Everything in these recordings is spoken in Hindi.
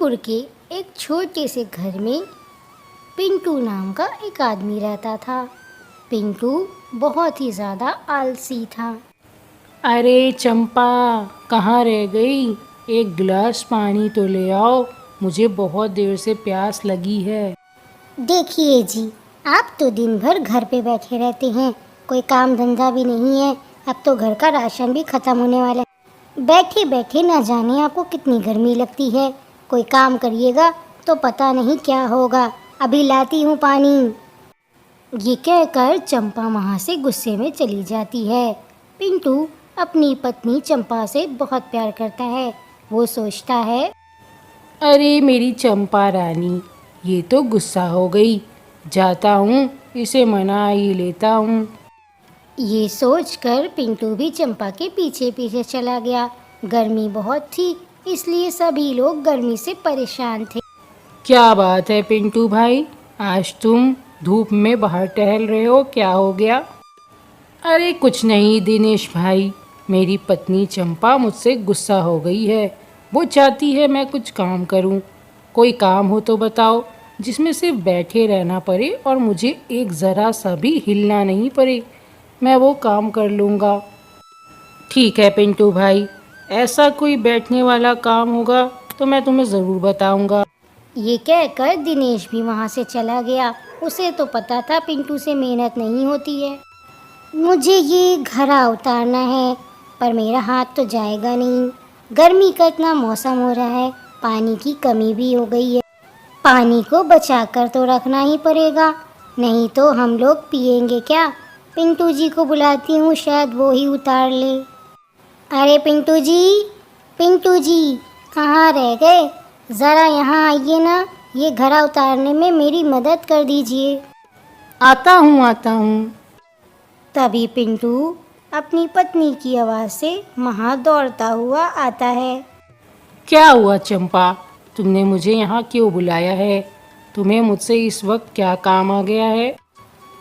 जयपुर के एक छोटे से घर में पिंटू नाम का एक आदमी रहता था। पिंटू बहुत ही ज़्यादा आलसी था। अरे चंपा, कहाँ रह गई? एक गिलास पानी तो ले आओ, मुझे बहुत देर से प्यास लगी है। देखिए जी, आप तो दिन भर घर पे बैठे रहते हैं, कोई काम धंधा भी नहीं है। अब तो घर का राशन भी खत्म होने वाला है। बैठे बैठे ना जाने आपको कितनी गर्मी लगती है। कोई काम करिएगा तो पता नहीं क्या होगा। अभी लाती हूँ पानी। ये कहकर चंपा वहाँ से गुस्से में चली जाती है। पिंटू अपनी पत्नी चंपा से बहुत प्यार करता है। वो सोचता है, अरे मेरी चंपा रानी, ये तो गुस्सा हो गई। जाता हूँ, इसे मना ही लेता हूँ। ये सोचकर पिंटू भी चंपा के पीछे पीछे चला गया। गर्मी बहुत थी, इसलिए सभी लोग गर्मी से परेशान थे। क्या बात है पिंटू भाई, आज तुम धूप में बाहर टहल रहे हो, क्या हो गया? अरे कुछ नहीं दिनेश भाई, मेरी पत्नी चंपा मुझसे गुस्सा हो गई है। वो चाहती है मैं कुछ काम करूं। कोई काम हो तो बताओ, जिसमें सिर्फ बैठे रहना पड़े और मुझे एक ज़रा सा भी हिलना नहीं पड़े। मैं वो काम कर लूँगा। ठीक है पिंटू भाई, ऐसा कोई बैठने वाला काम होगा तो मैं तुम्हें ज़रूर बताऊँगा। ये कहकर दिनेश भी वहाँ से चला गया। उसे तो पता था पिंटू से मेहनत नहीं होती है। मुझे ये घड़ा उतारना है, पर मेरा हाथ तो जाएगा नहीं। गर्मी का इतना मौसम हो रहा है, पानी की कमी भी हो गई है। पानी को बचा कर तो रखना ही पड़ेगा, नहीं तो हम लोग पिएंगे क्या। पिंटू जी को बुलाती हूँ, शायद वो ही उतार ले। अरे पिंटू जी कहाँ रह गए? ज़रा यहाँ आइए ना, ये घड़ा उतारने में मेरी मदद कर दीजिए। आता हूँ। तभी पिंटू अपनी पत्नी की आवाज़ से वहाँ दौड़ता हुआ आता है। क्या हुआ चंपा, तुमने मुझे यहाँ क्यों बुलाया है? तुम्हें मुझसे इस वक्त क्या काम आ गया है?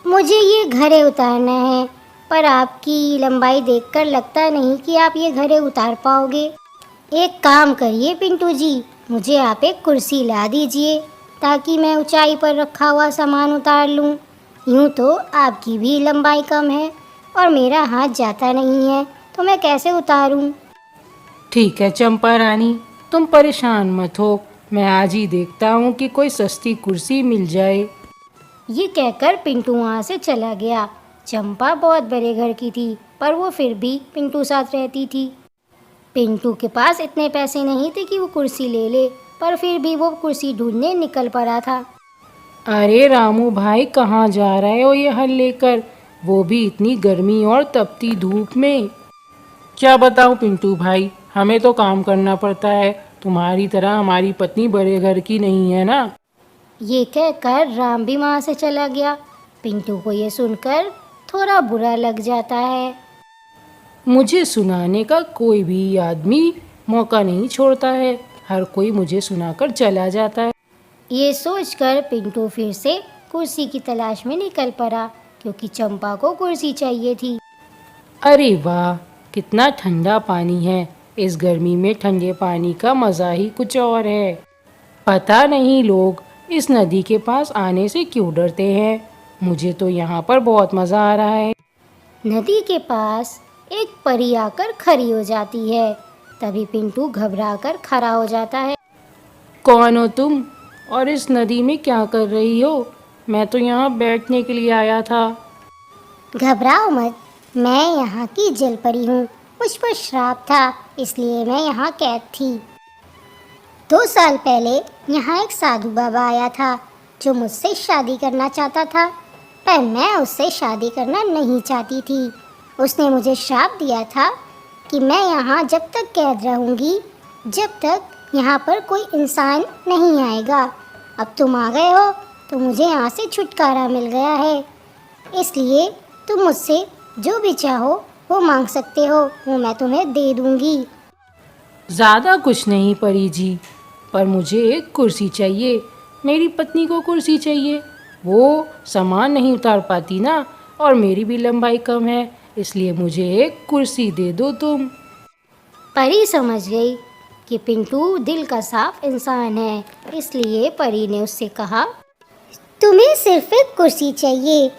मुझे ये घड़े उतारना है, पर आपकी लंबाई देखकर लगता नहीं कि आप ये घड़े उतार पाओगे। एक काम करिए पिंटू जी, मुझे आप एक कुर्सी ला दीजिए, ताकि मैं ऊंचाई पर रखा हुआ सामान उतार लूं। यूं तो आपकी भी लंबाई कम है और मेरा हाथ जाता नहीं है, तो मैं कैसे उतारूं? ठीक है चंपा रानी, तुम परेशान मत हो। मैं आज ही देखता हूँ कि कोई सस्ती कुर्सी मिल जाए। ये कहकर पिंटू वहाँ से चला गया। चंपा बहुत बड़े घर की थी, पर वो फिर भी पिंटू साथ रहती थी। पिंटू के पास इतने पैसे नहीं थे कि वो कुर्सी ले ले, पर फिर भी वो कुर्सी ढूंढने निकल पड़ा था। अरे रामू भाई, कहाँ जा रहे हो ये हल लेकर, वो भी इतनी गर्मी और तपती धूप में? क्या बताऊँ पिंटू भाई, हमें तो काम करना पड़ता है। तुम्हारी तरह हमारी पत्नी बड़े घर की नहीं है ना। ये कहकर राम भी वहाँ से चला गया। पिंटू को ये सुनकर थोड़ा बुरा लग जाता है। मुझे सुनाने का कोई भी आदमी मौका नहीं छोड़ता है, हर कोई मुझे सुनाकर चला जाता है। ये सोचकर पिंटू फिर से कुर्सी की तलाश में निकल पड़ा, क्योंकि चंपा को कुर्सी चाहिए थी। अरे वाह, कितना ठंडा पानी है। इस गर्मी में ठंडे पानी का मज़ा ही कुछ और है। पता नहीं लोग इस नदी के पास आने से क्यों डरते हैं। मुझे तो यहाँ पर बहुत मज़ा आ रहा है। नदी के पास एक परी आकर खड़ी हो जाती है। तभी पिंटू घबराकर खड़ा हो जाता है। कौन हो तुम और इस नदी में क्या कर रही हो? मैं तो यहाँ बैठने के लिए आया था। घबराओ मत, मैं यहाँ की जलपरी हूँ। मुझ पर श्राप था, इसलिए मैं यहाँ कैद थी। 2 साल पहले यहाँ एक साधु बाबा आया था, जो मुझसे शादी करना चाहता था, पर मैं उससे शादी करना नहीं चाहती थी। उसने मुझे श्राप दिया था कि मैं यहाँ जब तक कैद रहूँगी, जब तक यहाँ पर कोई इंसान नहीं आएगा। अब तुम आ गए हो तो मुझे यहाँ से छुटकारा मिल गया है, इसलिए तुम मुझसे जो भी चाहो वो मांग सकते हो, वो मैं तुम्हें दे दूँगी। ज़्यादा कुछ नहीं परी जी, पर मुझे एक कुर्सी चाहिए। मेरी पत्नी को कुर्सी चाहिए, वो सामान नहीं उतार पाती ना, और मेरी भी लंबाई कम है, इसलिए मुझे एक कुर्सी दे दो तुम। परी समझ गई। कि पिंटू दिल का साफ इंसान है, इसलिए परी ने उससे कहा, तुम्हें सिर्फ एक कुर्सी चाहिए,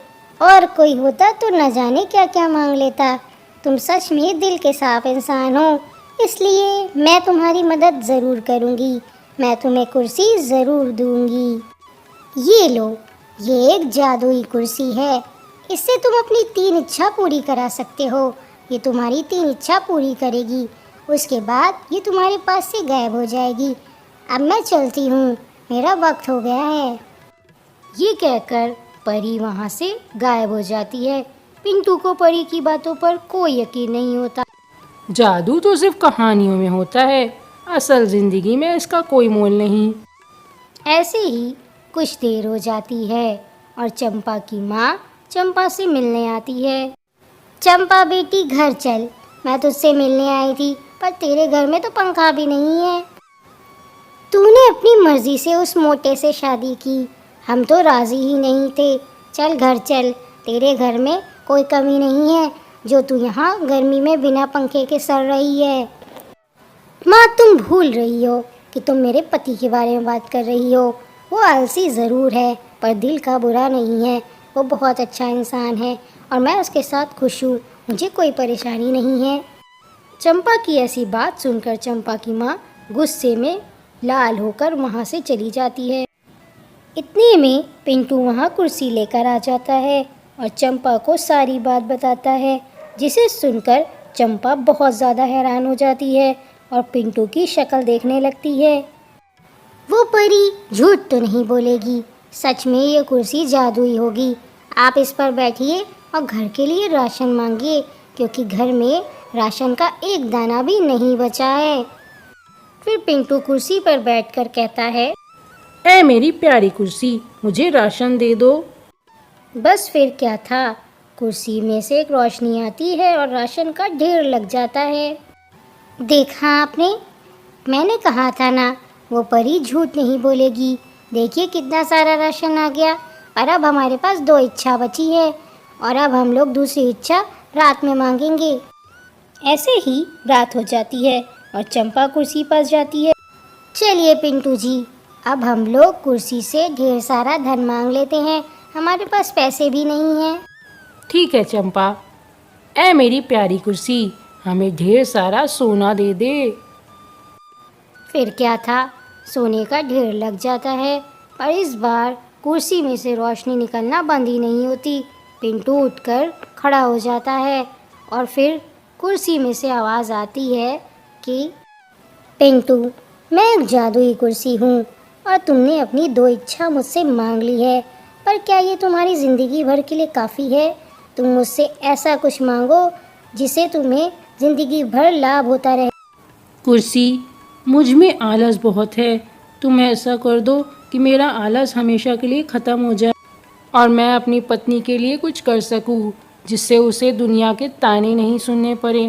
और कोई होता तो न जाने क्या क्या मांग लेता। तुम सच में दिल के साफ इंसान हो, इसलिए मैं तुम्हारी मदद ज़रूर करूँगी। मैं तुम्हें कुर्सी ज़रूर दूँगी। ये लो, ये एक जादुई कुर्सी है। इससे तुम अपनी 3 इच्छा पूरी करा सकते हो। ये तुम्हारी 3 इच्छा पूरी करेगी। उसके बाद ये तुम्हारे पास से गायब हो जाएगी। अब मैं चलती हूँ, मेरा वक्त हो गया है। ये कहकर परी वहाँ से गायब हो जाती है। पिंटू को परी की बातों पर कोई यकीन नहीं होता। जादू तो सिर्फ कहानियों में होता है, असल ज़िंदगी में इसका कोई मोल नहीं। ऐसे ही कुछ देर हो जाती है और चंपा की माँ चंपा से मिलने आती है। चंपा बेटी, घर चल, मैं तुझसे मिलने आई थी, पर तेरे घर में तो पंखा भी नहीं है। तूने अपनी मर्जी से उस मोटे से शादी की, हम तो राजी ही नहीं थे। चल घर चल, तेरे घर में कोई कमी नहीं है जो तू यहाँ गर्मी में बिना पंखे के सड़ रही है। माँ, तुम भूल रही हो कि तुम मेरे पति के बारे में बात कर रही हो। वो आलसी ज़रूर है, पर दिल का बुरा नहीं है। वो बहुत अच्छा इंसान है और मैं उसके साथ खुश हूँ। मुझे कोई परेशानी नहीं है। चंपा की ऐसी बात सुनकर चंपा की माँ गुस्से में लाल होकर वहाँ से चली जाती है। इतने में पिंटू वहाँ कुर्सी लेकर आ जाता है और चंपा को सारी बात बताता है, जिसे सुनकर चंपा बहुत ज़्यादा हैरान हो जाती है और पिंटू की शक्ल देखने लगती है। वो परी झूठ तो नहीं बोलेगी, सच में ये कुर्सी जादुई होगी। आप इस पर बैठिए और घर के लिए राशन मांगिए, क्योंकि घर में राशन का एक दाना भी नहीं बचा है। फिर पिंटू कुर्सी पर बैठकर कहता है, ऐ मेरी प्यारी कुर्सी, मुझे राशन दे दो। बस फिर क्या था, कुर्सी में से एक रोशनी आती है और राशन का ढेर लग जाता है। देखा आपने, मैंने कहा था ना, वो परी झूठ नहीं बोलेगी। देखिए कितना सारा राशन आ गया, और अब हमारे पास 2 इच्छा बची है, और अब हम लोग दूसरी इच्छा रात में मांगेंगे। ऐसे ही रात हो जाती है और चंपा कुर्सी पर जाती है। चलिए पिंटू जी, अब हम लोग कुर्सी से ढेर सारा धन मांग लेते हैं, हमारे पास पैसे भी नहीं हैं। ठीक है चंपा, ऐ मेरी प्यारी कुर्सी, हमें ढेर सारा सोना दे दे। फिर क्या था, सोने का ढेर लग जाता है, पर इस बार कुर्सी में से रोशनी निकलना बंद ही नहीं होती। पिंटू उठकर खड़ा हो जाता है और फिर कुर्सी में से आवाज़ आती है कि पिंटू, मैं एक जादुई कुर्सी हूँ और तुमने अपनी 2 इच्छा मुझसे मांग ली है, पर क्या ये तुम्हारी ज़िंदगी भर के लिए काफ़ी है? तुम मुझसे ऐसा कुछ मांगो जिसे तुम्हें ज़िंदगी भर लाभ होता रहे। कुर्सी, मुझ में आलस बहुत है, तुम ऐसा कर दो कि मेरा आलस हमेशा के लिए ख़त्म हो जाए और मैं अपनी पत्नी के लिए कुछ कर सकूं, जिससे उसे दुनिया के ताने नहीं सुनने पड़े।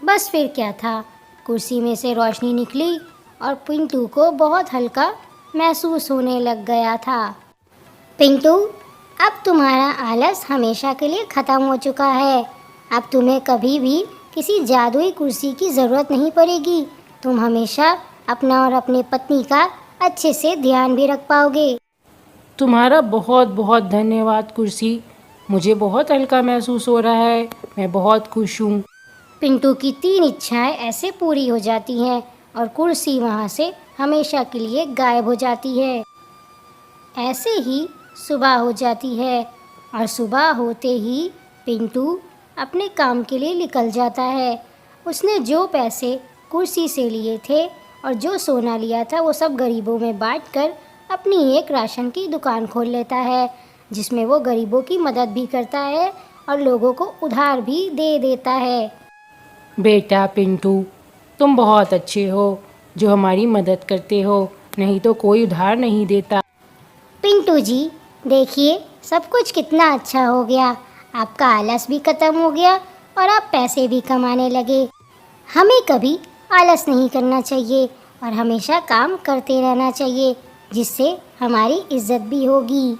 बस फिर क्या था, कुर्सी में से रोशनी निकली और पिंटू को बहुत हल्का महसूस होने लग गया था। पिंटू, अब तुम्हारा आलस हमेशा के लिए ख़त्म हो चुका है। अब तुम्हें कभी भी किसी जादुई कुर्सी की ज़रूरत नहीं पड़ेगी। तुम हमेशा अपना और अपने पत्नी का अच्छे से ध्यान भी रख पाओगे। तुम्हारा बहुत बहुत धन्यवाद कुर्सी, मुझे बहुत हल्का महसूस हो रहा है, मैं बहुत खुश हूँ। पिंटू की 3 इच्छाएं ऐसे पूरी हो जाती हैं और कुर्सी वहाँ से हमेशा के लिए गायब हो जाती है। ऐसे ही सुबह हो जाती है और सुबह होते ही पिंटू अपने काम के लिए निकल जाता है। उसने जो पैसे कुर्सी से लिए थे और जो सोना लिया था, वो सब गरीबों में बांटकर अपनी एक राशन की दुकान खोल लेता है, जिसमें वो गरीबों की मदद भी करता है और लोगों को उधार भी दे देता है। बेटा पिंटू, तुम बहुत अच्छे हो जो हमारी मदद करते हो, नहीं तो कोई उधार नहीं देता। पिंटू जी, देखिए सब कुछ कितना अच्छा हो गया। आपका आलस भी ख़त्म हो गया और आप पैसे भी कमाने लगे। हमें कभी आलस नहीं करना चाहिए और हमेशा काम करते रहना चाहिए, जिससे हमारी इज्जत भी होगी।